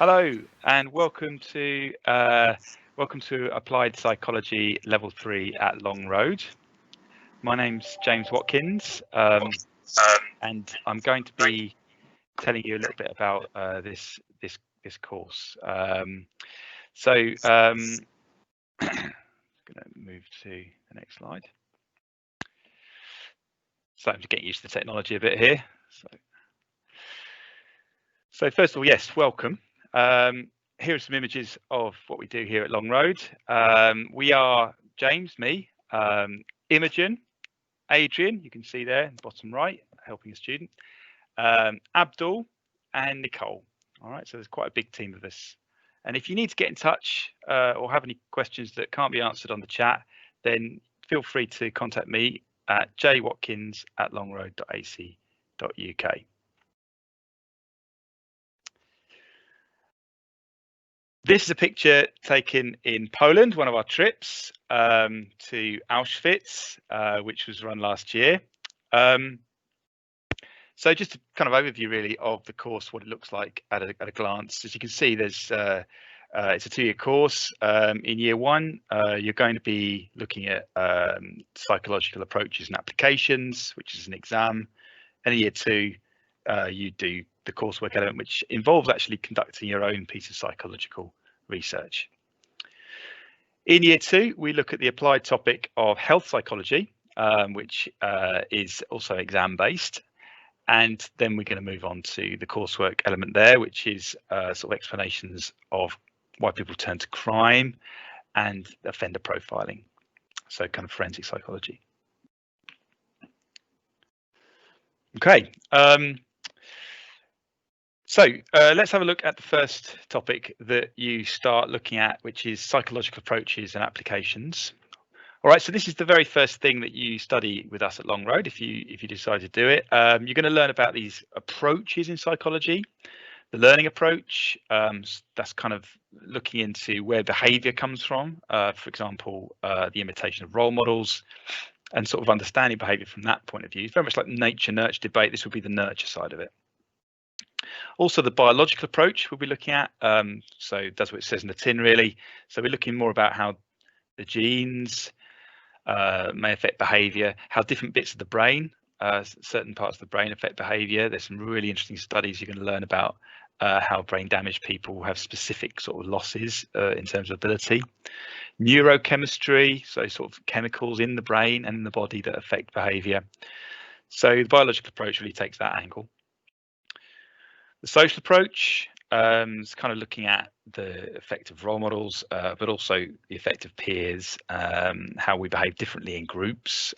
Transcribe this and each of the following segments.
Hello and welcome to Applied Psychology Level 3 at Long Road. My name's James Watkins, and I'm going to be telling you a little bit about this course. I'm going to move to the next slide. So I'm just getting used to the technology a bit here. So first of all, yes, welcome. Here are some images of what we do here at Long Road. We are James, me, Imogen, Adrian, you can see there in the bottom right, helping a student, Abdul and Nicole. All right, so there's quite a big team of us. And if you need to get in touch or have any questions that can't be answered on the chat, then feel free to contact me at jwatkins@longroad.ac.uk. This is a picture taken in Poland, one of our trips to Auschwitz, which was run last year. So just a kind of overview really of the course, what it looks like at a glance. As you can see, there's it's a 2-year course. In year 1, you're going to be looking at psychological approaches and applications, which is an exam. And in year 2, you do the coursework element, which involves actually conducting your own piece of psychological research. In year 2, we look at the applied topic of health psychology, which is also exam based. And then we're going to move on to the coursework element there, which is sort of explanations of why people turn to crime and offender profiling. So kind of forensic psychology. Okay. So let's have a look at the first topic that you start looking at, which is psychological approaches and applications. All right, so this is the very first thing that you study with us at Long Road if you decide to do it. You're going to learn about these approaches in psychology. The learning approach, that's kind of looking into where behavior comes from, for example, the imitation of role models, and sort of understanding behavior from that point of view. It's very much like the nature-nurture debate. This would be the nurture side of it. Also, the biological approach we'll be looking at. So that's what it says in the tin, really. So we're looking more about how the genes may affect behavior, how different bits of the brain, certain parts of the brain affect behavior. There's some really interesting studies you're going to learn about how brain damaged people have specific sort of losses in terms of ability. Neurochemistry, so sort of chemicals in the brain and in the body that affect behavior. So the biological approach really takes that angle. The social approach is kind of looking at the effect of role models, but also the effect of peers, how we behave differently in groups.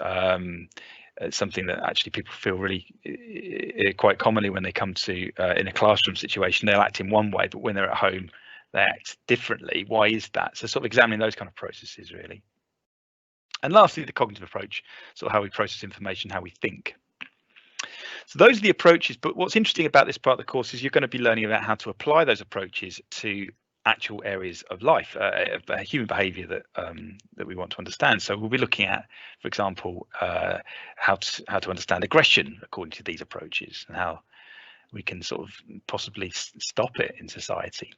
It's something that actually people feel really quite commonly when they come to in a classroom situation. They'll act in one way, but when they're at home, they act differently. Why is that? So sort of examining those kind of processes, really. And lastly, the cognitive approach, sort of how we process information, how we think. So those are the approaches, but what's interesting about this part of the course is you're going to be learning about how to apply those approaches to actual areas of life, human behavior that we want to understand. So we'll be looking at, for example, how to understand aggression according to these approaches and how we can sort of possibly stop it in society.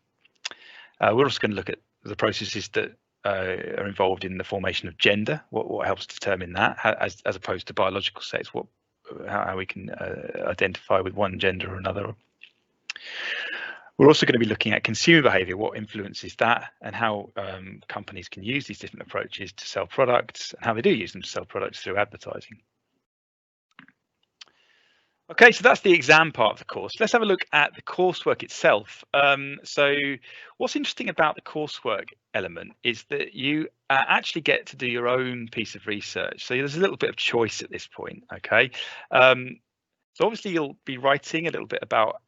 We're also going to look at the processes that are involved in the formation of gender, what helps determine that, as opposed to biological sex, how we can identify with one gender or another. We're also going to be looking at consumer behavior, what influences that, and how companies can use these different approaches to sell products, and how they do use them to sell products through advertising. Okay, so that's the exam part of the course. Let's have a look at the coursework itself. So what's interesting about the coursework element is that you actually get to do your own piece of research. So there's a little bit of choice at this point, okay? So obviously you'll be writing a little bit about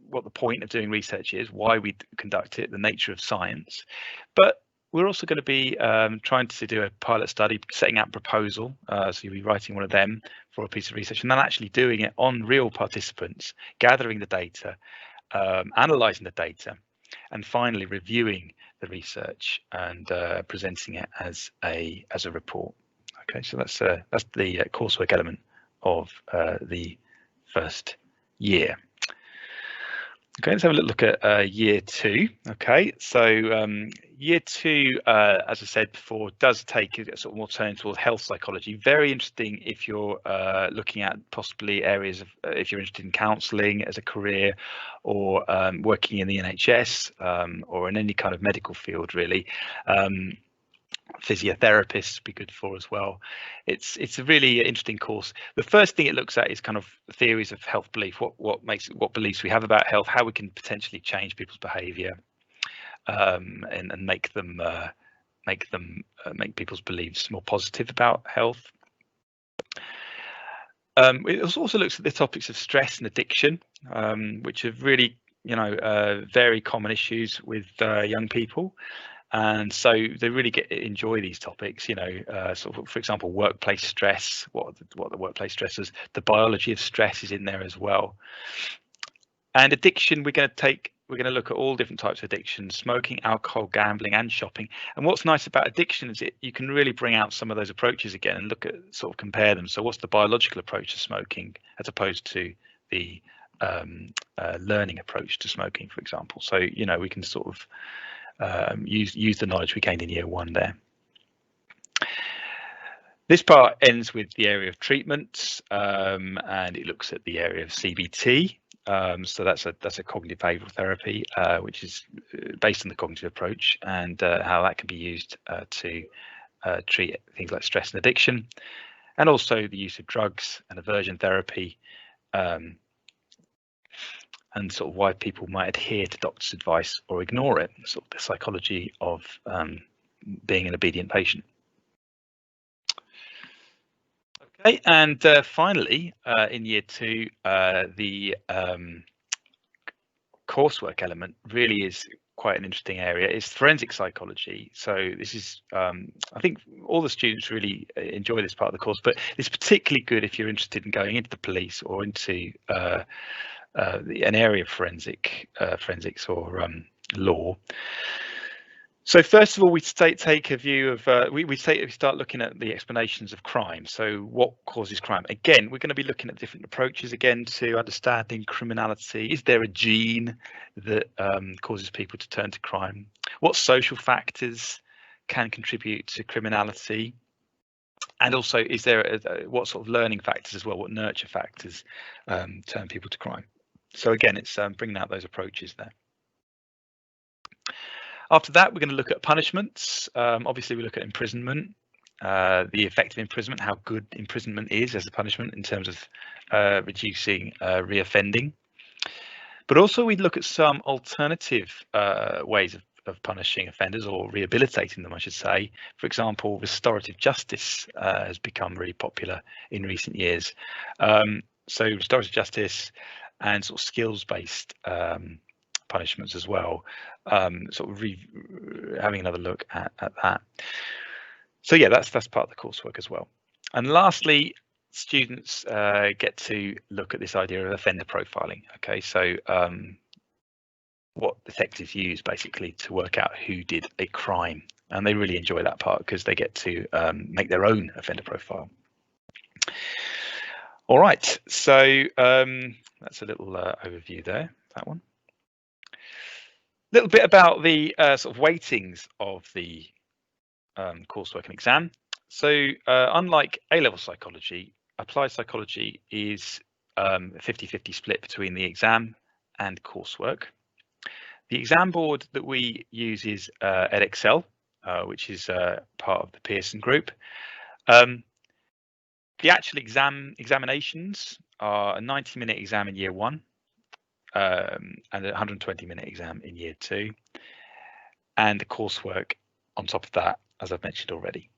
what the point of doing research is, why we conduct it, the nature of science. But we're also going to be trying to do a pilot study, setting out a proposal. So you'll be writing one of them for a piece of research and then actually doing it on real participants, gathering the data, analysing the data, and finally reviewing the research and presenting it as a report. Okay, so that's the coursework element of the first year. Okay, let's have a little look at year 2. Okay, so year 2, as I said before, does take a sort of more turn towards health psychology. Very interesting if you're looking at possibly areas of if you're interested in counselling as a career, or working in the NHS, or in any kind of medical field, really. Physiotherapists be good for as well. It's a really interesting course. The first thing it looks at is kind of theories of health belief, what beliefs we have about health, how we can potentially change people's behavior, and make people's beliefs more positive about health. It also looks at the topics of stress and addiction, which are really, very common issues with young people. And so they really enjoy these topics, sort of, for example, workplace stress, what the workplace stresses, the biology of stress is in there as well. And addiction, we're going to look at all different types of addiction: smoking, alcohol, gambling, and shopping. And what's nice about addiction is you can really bring out some of those approaches again and look at, sort of compare them. So what's the biological approach to smoking as opposed to the learning approach to smoking, for example? So, we can sort of use the knowledge we gained in year 1 there. This part ends with the area of treatments, and it looks at the area of CBT. So that's a cognitive behavioral therapy, which is based on the cognitive approach, and how that can be used to treat things like stress and addiction, and also the use of drugs and aversion therapy, and sort of why people might adhere to doctor's advice or ignore it, sort of the psychology of being an obedient patient. Okay, and finally, in year 2, the coursework element really is quite an interesting area. It's forensic psychology. So this is, I think all the students really enjoy this part of the course, but it's particularly good if you're interested in going into the police or into an area of forensics or law. So first of all, we take a view of we start looking at the explanations of crime. So what causes crime? Again, we're going to be looking at different approaches again to understanding criminality. Is there a gene that causes people to turn to crime? What social factors can contribute to criminality? And also, is there what sort of learning factors as well? What nurture factors turn people to crime? So again, it's bringing out those approaches there. After that, we're going to look at punishments. Obviously, we look at imprisonment, the effect of imprisonment, how good imprisonment is as a punishment in terms of reducing reoffending. But also, we look at some alternative ways of punishing offenders, or rehabilitating them, I should say. For example, restorative justice has become really popular in recent years. So restorative justice and sort of skills-based punishments as well, sort of having another look at that. So yeah, that's part of the coursework as well. And lastly, students get to look at this idea of offender profiling. Okay, so what detectives use basically to work out who did a crime, and they really enjoy that part because they get to make their own offender profile. All right, so that's a little overview there, that one. A little bit about the sort of weightings of the coursework and exam. So unlike A-level psychology, applied psychology is a 50-50 split between the exam and coursework. The exam board that we use is Edexcel, which is part of the Pearson group. The actual examinations are a 90-minute exam in year 1, and a 120-minute exam in year 2, and the coursework on top of that, as I've mentioned already.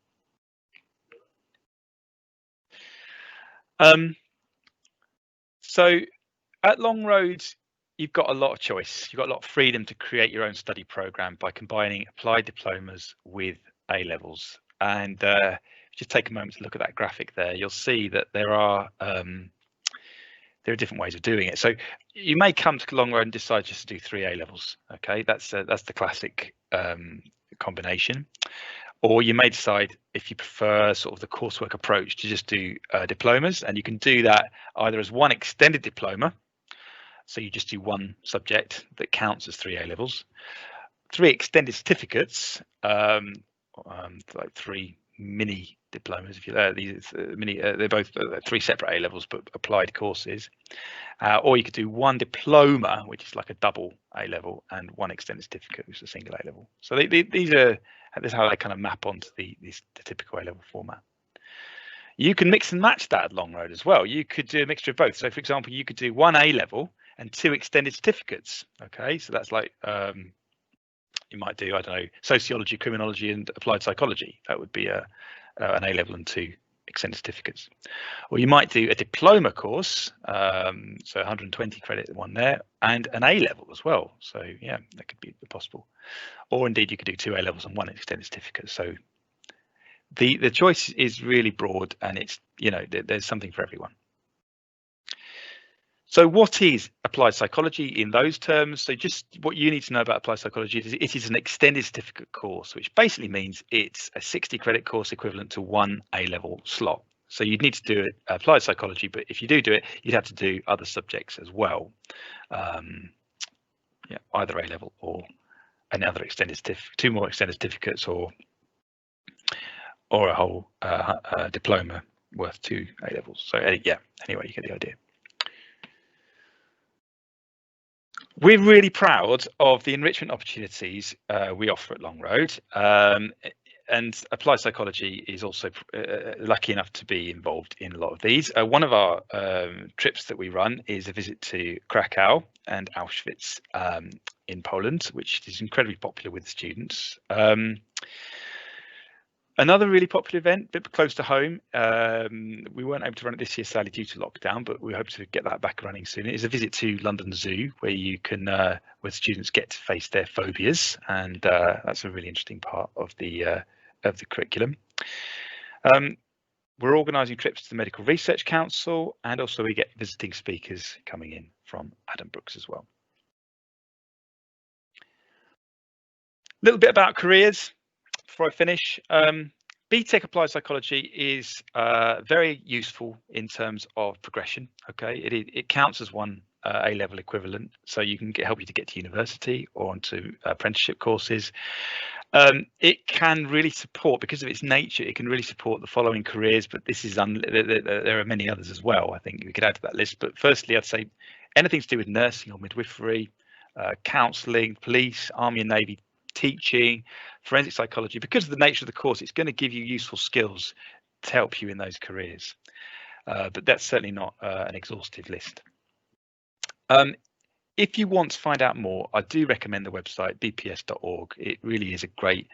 So at Long Road, you've got a lot of choice. You've got a lot of freedom to create your own study program by combining applied diplomas with A levels. And just take a moment to look at that graphic there. You'll see that there are different ways of doing it. So you may come to Long Road and decide just to do 3 A levels. Okay, that's the classic combination. Or you may decide, if you prefer sort of the coursework approach, to just do diplomas, and you can do that either as one extended diploma, So you just do one subject that counts as 3 A levels. 3 extended certificates, like 3 mini diplomas. If you these mini, they're both 3 separate A levels but applied courses. Or you could do 1 diploma, which is like a double A level, and 1 extended certificate, which is a single A level. So these are this is how they kind of map onto the typical A level format. You can mix and match that at Longroad as well. You could do a mixture of both. So, for example, you could do 1 A level and 2 extended certificates. Okay, so that's like you might do, I don't know, sociology, criminology, and applied psychology. That would be an A level and 2 extended certificates. Or you might do a diploma course, so 120 credit one there, and an A level as well. So yeah, that could be possible. Or indeed, you could do 2 A levels and 1 extended certificate. So the choice is really broad, and it's, you know, there's something for everyone. So what is applied psychology in those terms? So just what you need to know about applied psychology is it is an extended certificate course, which basically means it's a 60 credit course equivalent to 1 A-level slot. So you'd need to do it applied psychology, but if you do it, you'd have to do other subjects as well. Yeah, either A-level or another extended certificate, 2 more extended certificates, or a whole diploma worth 2 A-levels. So yeah, anyway, you get the idea. We're really proud of the enrichment opportunities we offer at Longroad, and applied psychology is also lucky enough to be involved in a lot of these. One of our trips that we run is a visit to Krakow and Auschwitz in Poland, which is incredibly popular with students. Another really popular event, a bit close to home, we weren't able to run it this year, sadly, due to lockdown, but we hope to get that back running soon. It is a visit to London Zoo, where you can, where students get to face their phobias, and that's a really interesting part of the curriculum. We're organising trips to the Medical Research Council, and also we get visiting speakers coming in from Adam Brooks as well. A little bit about careers before I finish. BTEC applied psychology is very useful in terms of progression. Okay, it counts as 1 A-level equivalent, so you can help you to get to university or onto apprenticeship courses. It can really support, because of its nature, it can really support the following careers, but this is there are many others as well. I think we could add to that list, but firstly, I'd say anything to do with nursing or midwifery, counselling, police, army and navy, teaching, forensic psychology. Because of the nature of the course, it's going to give you useful skills to help you in those careers, but that's certainly not an exhaustive list. If you want to find out more, I do recommend the website bps.org. It really is a great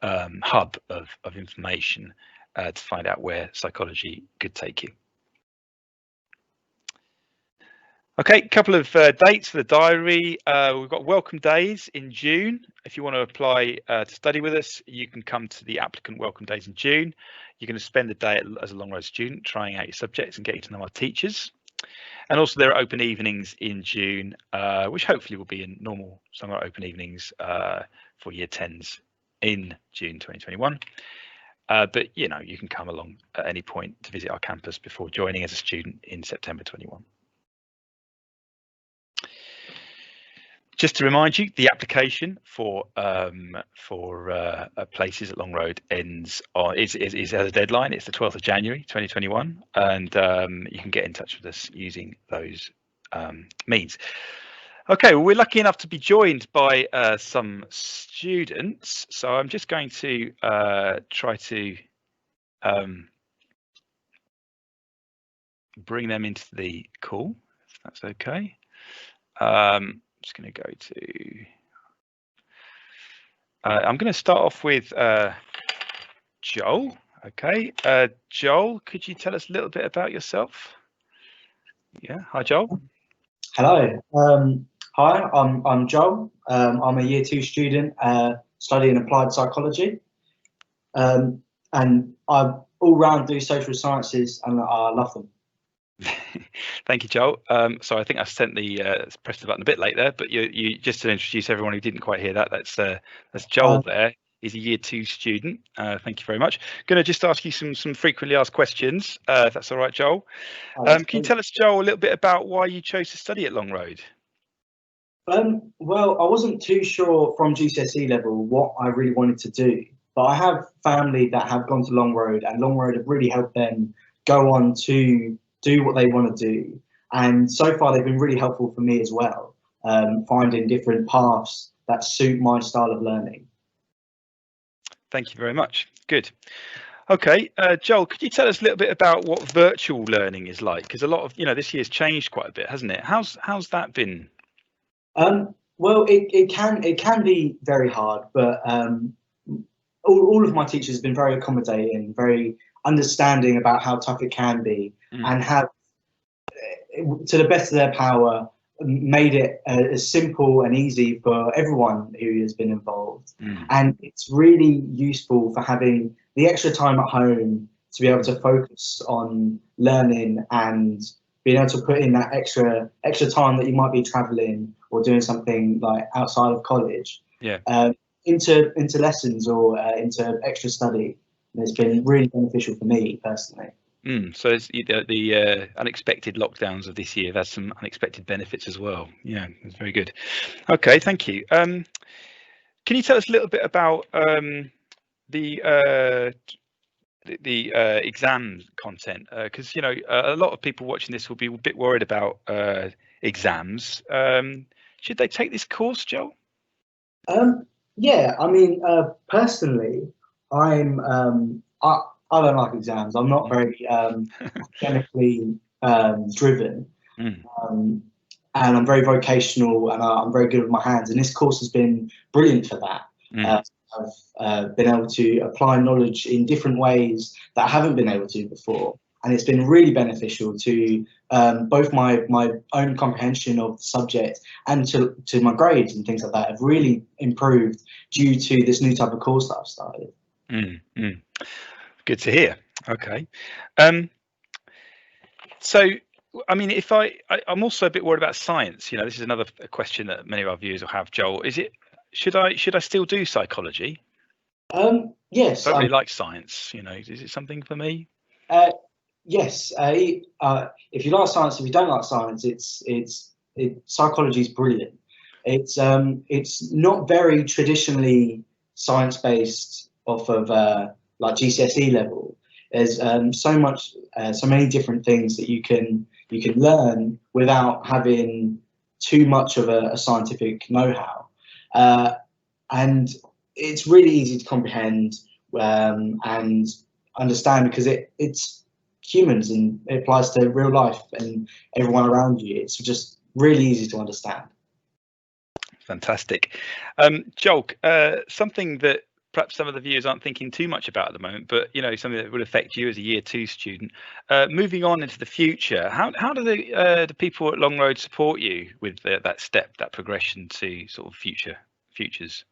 hub of information to find out where psychology could take you. Okay, a couple of dates for the diary. We've got welcome days in June. If you want to apply to study with us, you can come to the applicant welcome days in June. You're going to spend the day as a Longroad student trying out your subjects and getting to know our teachers. And also there are open evenings in June, which hopefully will be in normal summer open evenings for year 10s in June 2021. But you know, you can come along at any point to visit our campus before joining as a student in September 21. Just to remind you, the application for places at Longroad ends on is has a deadline. It's the 12th of January 2021, and you can get in touch with us using those means. Okay, well, we're lucky enough to be joined by some students, so I'm just going to try to bring them into the call, if that's okay. Just going to go to. I'm going to start off with Joel. Okay, Joel, could you tell us a little bit about yourself? Yeah, hi Joel. Hello. Hi, I'm Joel. I'm a year 2 student studying applied psychology, and I all round do social sciences, and I love them. Thank you, Joel. So I think I sent pressed the button a bit late there, but you just to introduce everyone who didn't quite hear that, that's Joel there. is a year 2 student. Thank you very much. Going to just ask you some frequently asked questions, if that's all right, Joel. Can you tell us, Joel, a little bit about why you chose to study at Long Road? Well, I wasn't too sure from GCSE level what I really wanted to do, but I have family that have gone to Long Road, and Long Road have really helped them go on to do what they want to do. And so far, they've been really helpful for me as well, finding different paths that suit my style of learning. Thank you very much. Good. Okay, Joel, could you tell us a little bit about what virtual learning is like? Because a lot of, this year's changed quite a bit, hasn't it? How's that been? Well, it can be very hard, but all of my teachers have been very accommodating, very understanding about how tough it can be, and have, to the best of their power, made it as simple and easy for everyone who has been involved. And it's really useful for having the extra time at home to be able to focus on learning and being able to put in that extra time that you might be traveling or doing something like outside of college, into lessons or into extra study. And it's been really beneficial for me personally. So it's the unexpected lockdowns of this year have had some unexpected benefits as well. Yeah, it's very good. Okay, thank you. Can you tell us a little bit about the exam content? Because a lot of people watching this will be a bit worried about exams. Should they take this course, Joel? Yeah, I mean, personally, I don't like exams. I'm not very academically driven, and I'm very vocational, and I'm very good with my hands. And this course has been brilliant for that. I've been able to apply knowledge in different ways that I haven't been able to before, and it's been really beneficial to both my own comprehension of the subject and to my grades and things like that have really improved due to this new type of course that I've started. Good to hear. Okay. So, I mean, I'm also a bit worried about science. This is another question that many of our viewers will have. Joel, should I still do psychology? Yes. I don't really like science. Is it something for me? Yes. If you like science, if you don't like science, psychology is brilliant. It's not very traditionally science-based off of like GCSE level. There's so many different things that you can learn without having too much of a scientific know-how, and it's really easy to comprehend and understand because it's humans and it applies to real life and everyone around you. It's just really easy to understand. Fantastic. Joel, something that perhaps some of the viewers aren't thinking too much about at the moment, but something that would affect you as a year 2 student. Moving on into the future, how do the people at Long Road support you with that progression to sort of futures?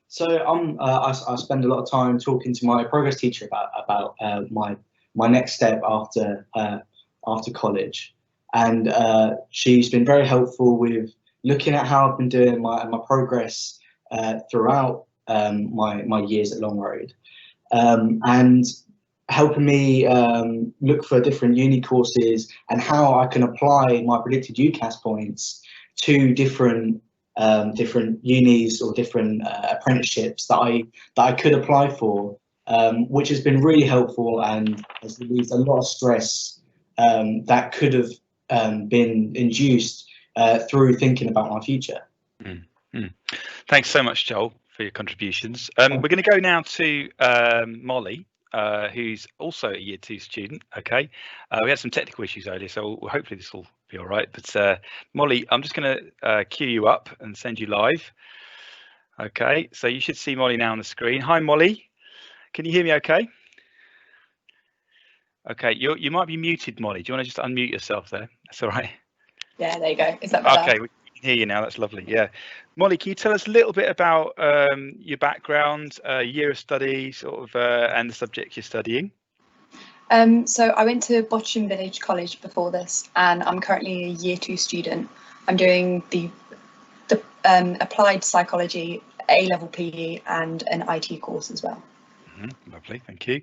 So I spend a lot of time talking to my progress teacher about my next step after college, and she's been very helpful with looking at how I've been doing my progress throughout my years at Long Road, and helping me look for different uni courses and how I can apply my predicted UCAS points to different unis or different apprenticeships that I could apply for, which has been really helpful and has relieved a lot of stress that could have been induced through thinking about my future. Thanks so much, Joel, for your contributions. We're going to go now to Molly, who's also a year 2 student. Okay, we had some technical issues earlier, so hopefully this will be all right. But Molly, I'm just going to queue you up and send you live. Okay, so you should see Molly now on the screen. Hi, Molly. Can you hear me okay? Okay, you might be muted, Molly. Do you want to just unmute yourself there? That's all right. Yeah, there you go. Is that better? Okay, we can hear you now. That's lovely. Yeah. Molly, can you tell us a little bit about your background, year of study, sort of, and the subject you're studying? So I went to Botcham Village College before this, and I'm currently a year 2 student. I'm doing the applied psychology A-level PE and an IT course as well. Lovely, thank you.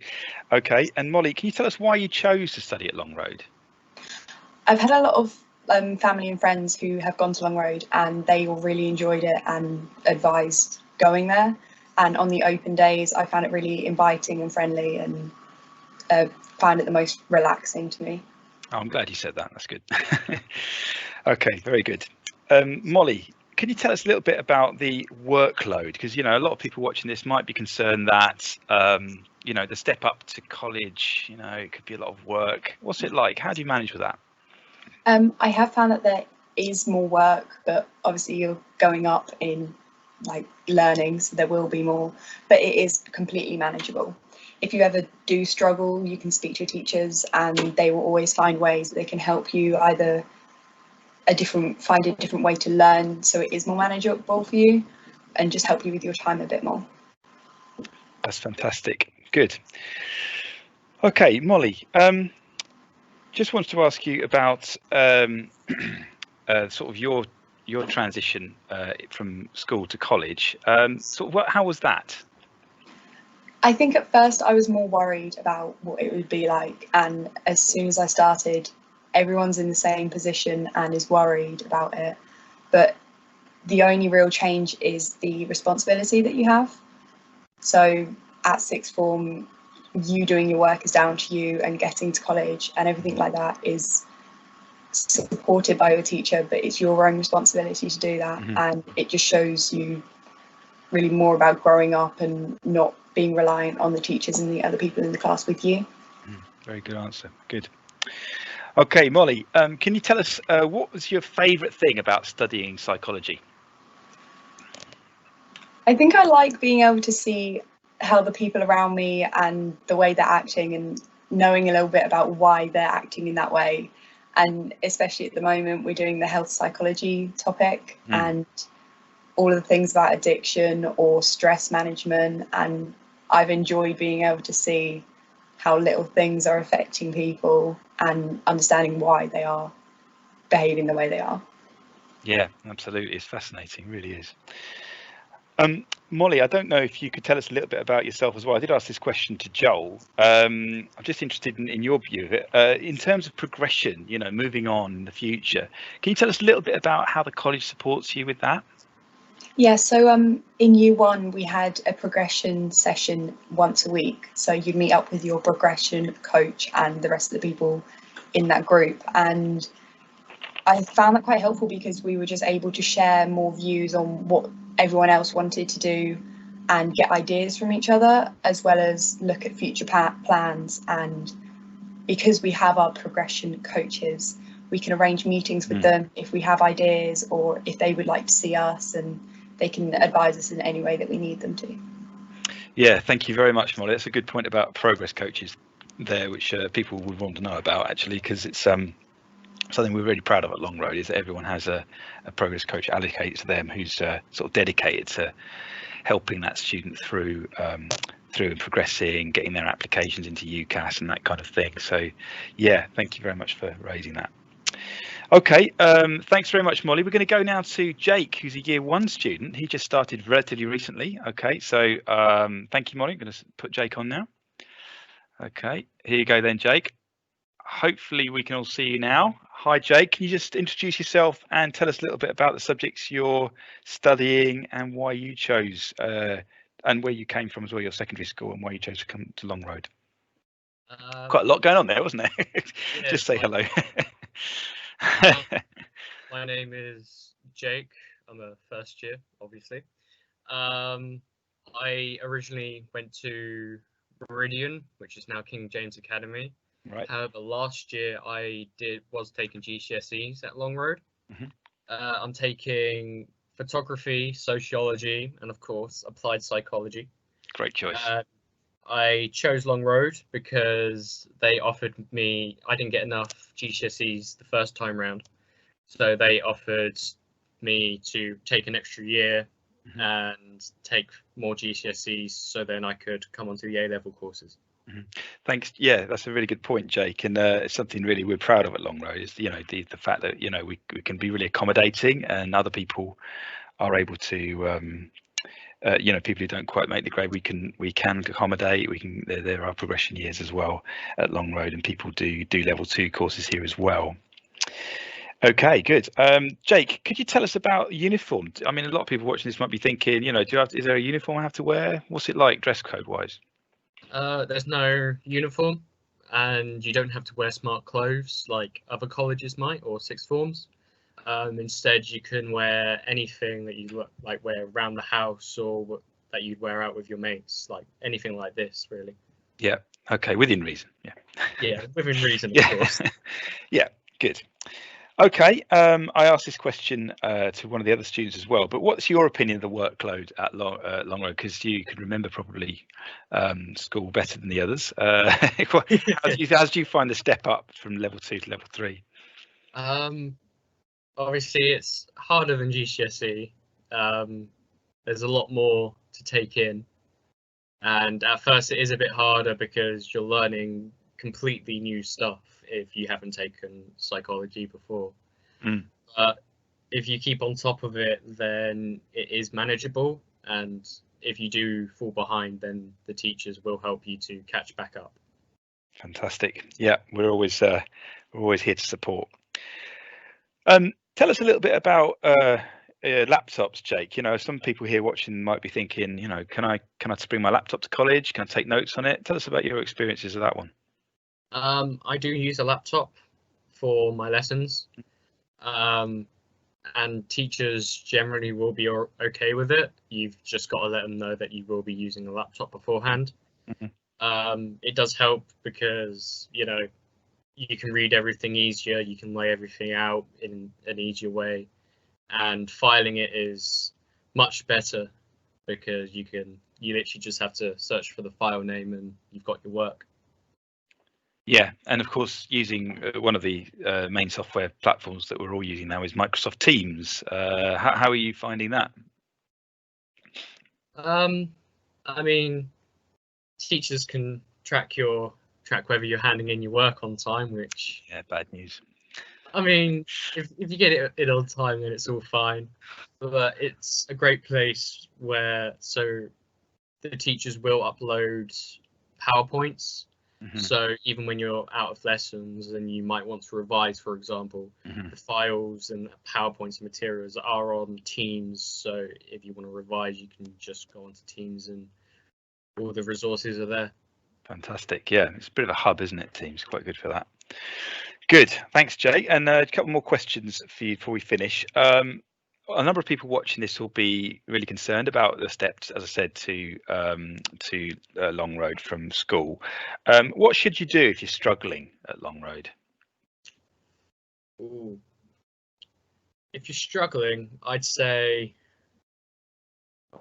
Okay, and Molly, can you tell us why you chose to study at Long Road? I've had a lot of family and friends who have gone to Long Road, and they all really enjoyed it and advised going there. And on the open days, I found it really inviting and friendly, and found it the most relaxing to me. Oh, I'm glad you said that. That's good. Okay, very good. Molly, can you tell us a little bit about the workload? Because, you know, a lot of people watching this might be concerned that, you know, the step up to college, you know, it could be a lot of work. What's it like? How do you manage with that? I have found that there is more work, but obviously you're going up in like learning, so there will be more, but it is completely manageable. If you ever do struggle, you can speak to your teachers, and they will always find ways that they can help you either find a different way to learn so it is more manageable for you, and just help you with your time a bit more. That's fantastic. Good. Okay, Molly, just wanted to ask you about sort of your transition from school to college. How was that? I think at first I was more worried about what it would be like, and as soon as I started, everyone's in the same position and is worried about it. But the only real change is the responsibility that you have. So at sixth form, you doing your work is down to you, and getting to college and everything like that is supported by your teacher, but it's your own responsibility to do that. And it just shows you really more about growing up and not being reliant on the teachers and the other people in the class with you. Very good answer. Good. Okay, Molly, can you tell us what was your favourite thing about studying psychology? I think I like being able to see how the people around me and the way they're acting, and knowing a little bit about why they're acting in that way. And especially at the moment, we're doing the health psychology topic and all of the things about addiction or stress management. And I've enjoyed being able to see how little things are affecting people and understanding why they are behaving the way they are. Yeah, absolutely. It's fascinating, really is. Molly, I don't know if you could tell us a little bit about yourself as well. I did ask this question to Joel. I'm just interested in your view of it. In terms of progression, you know, moving on in the future, can you tell us a little bit about how the college supports you with that? Yeah, so in year one, we had a progression session once a week. So you'd meet up with your progression coach and the rest of the people in that group. And I found that quite helpful because we were just able to share more views on what everyone else wanted to do and get ideas from each other, as well as look at future plans. And because we have our progression coaches, we can arrange meetings with them if we have ideas or if they would like to see us, and they can advise us in any way that we need them to. Yeah, thank you very much, Molly. That's a good point about progress coaches there, which people would want to know about, actually, because it's something we're really proud of at Long Road, is that everyone has a progress coach allocated to them who's sort of dedicated to helping that student through progressing, getting their applications into UCAS and that kind of thing. So yeah, thank you very much for raising that. Okay, thanks very much, Molly. We're going to go now to Jake, who's a year one student. He just started relatively recently. Okay, so thank you, Molly. I'm going to put Jake on now. Okay, here you go then, Jake. Hopefully we can all see you now. Hi, Jake. Can you just introduce yourself and tell us a little bit about the subjects you're studying and why you chose, and where you came from as well, your secondary school, and why you chose to come to Long Road? Quite a lot going on there, wasn't there? Yeah, just say hello. My name is Jake. I'm a first year, obviously. I originally went to Meridian, which is now King James Academy. Right. However, last year I was taking GCSEs at Long Road. I'm taking photography, sociology, and of course applied psychology. Great choice. I chose Long Road because they offered me, I didn't get enough GCSEs the first time round, so they offered me to take an extra year and take more GCSEs, so then I could come onto the A-level courses. Thanks. Yeah, that's a really good point, Jake, and it's something really we're proud of at Long Road, is, you know, the fact that, you know, we can be really accommodating, and other people are able to you know, people who don't quite make the grade, we can accommodate. There are progression years as well at Long Road, and people do level 2 courses here as well. Okay, good. Jake, could you tell us about uniform? I mean, a lot of people watching this might be thinking, you know, is there a uniform I have to wear? What's it like dress code wise? There's no uniform, and you don't have to wear smart clothes like other colleges might, or sixth forms. Instead, you can wear anything that you like wear around the house, or that you'd wear out with your mates, like anything like this, really. Yeah. Okay, within reason. Yeah. Yeah, within reason, of Yeah. course. Yeah. Good. Okay, I asked this question to one of the other students as well, but what's your opinion of the workload at Long Road? Because you can remember probably school better than the others. How do you find the step up from level 2 to level 3? Obviously, it's harder than GCSE. There's a lot more to take in, and at first it is a bit harder because you're learning completely new stuff if you haven't taken psychology before. But if you keep on top of it, then it is manageable, and if you do fall behind, then the teachers will help you to catch back up. Fantastic. Yeah, we're always here to support. Tell us a little bit about laptops, Jake. You know, some people here watching might be thinking, you know, can I bring my laptop to college? Can I take notes on it? Tell us about your experiences of that one. I do use a laptop for my lessons, and teachers generally will be okay with it. You've just got to let them know that you will be using a laptop beforehand. It does help because, you know, you can read everything easier, you can lay everything out in an easier way, and filing it is much better because you literally just have to search for the file name and you've got your work. Yeah, and of course, using one of the main software platforms that we're all using now is Microsoft Teams. How are you finding that? I mean, teachers can track whether you're handing in your work on time, which, yeah, bad news. I mean, if you get it on time, then it's all fine. But it's a great place where the teachers will upload PowerPoints. So even when you're out of lessons and you might want to revise, for example, the files and PowerPoints and materials are on Teams. So if you want to revise, you can just go onto Teams and all the resources are there. Fantastic. Yeah, it's a bit of a hub, isn't it? Teams, quite good for that. Good. Thanks, Jay. And a couple more questions for you before we finish. A number of people watching this will be really concerned about the steps, as I said, to Long Road from school. What should you do if you're struggling at Long Road? Ooh. If you're struggling, I'd say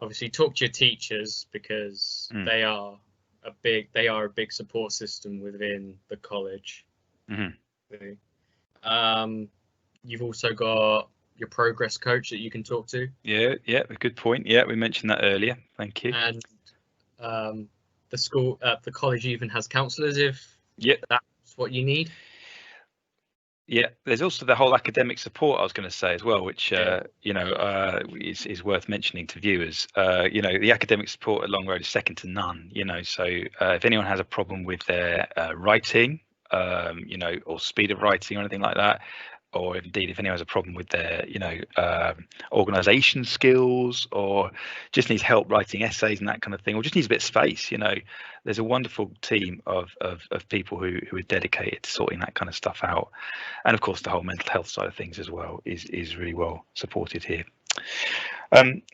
obviously talk to your teachers because they are a big support system within the college. You've also got your progress coach that you can talk to. Yeah, a good point. Yeah, we mentioned that earlier. Thank you. And the college even has counsellors if that's what you need. Yeah, there's also the whole academic support I was going to say as well, which you know is worth mentioning to viewers. You know, the academic support at Long Road is second to none. You know, so if anyone has a problem with their writing, you know, or speed of writing or anything like that, or indeed if anyone has a problem with their, you know, organisation skills, or just needs help writing essays and that kind of thing, or just needs a bit of space, you know, there's a wonderful team of people who are dedicated to sorting that kind of stuff out. And of course, the whole mental health side of things as well is really well supported here.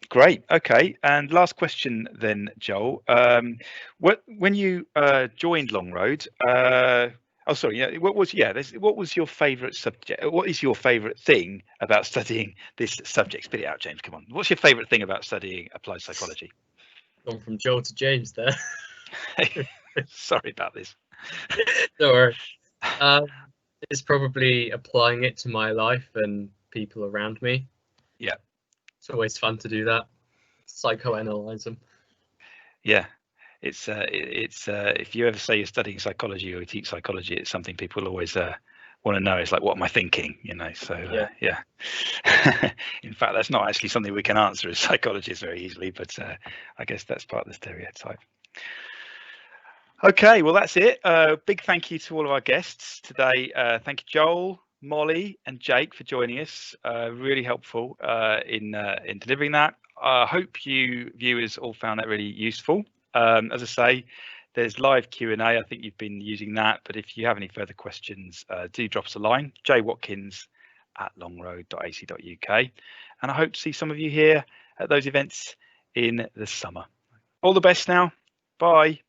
Great. Okay. And last question then, Joel. When you joined Long Road, oh, sorry. Yeah. What was your favourite subject? What is your favourite thing about studying this subject? Spit it out, James. Come on. What's your favourite thing about studying applied psychology? Gone from Joel to James there. Sorry about this. Don't worry. It's probably applying it to my life and people around me. Yeah. It's always fun to do that. Psychoanalyze them. Yeah. It's if you ever say you're studying psychology or you teach psychology, it's something people always want to know is like, what am I thinking? You know, so yeah. In fact, that's not actually something we can answer as psychologists very easily, but I guess that's part of the stereotype. Okay, well, that's it. Big thank you to all of our guests today. Thank you, Joel, Molly, and Jake for joining us. Really helpful in delivering that. I hope you viewers all found that really useful. As I say, there's live Q&A. I think you've been using that, but if you have any further questions, do drop us a line, jwatkins@longroad.ac.uk. And I hope to see some of you here at those events in the summer. All the best now. Bye.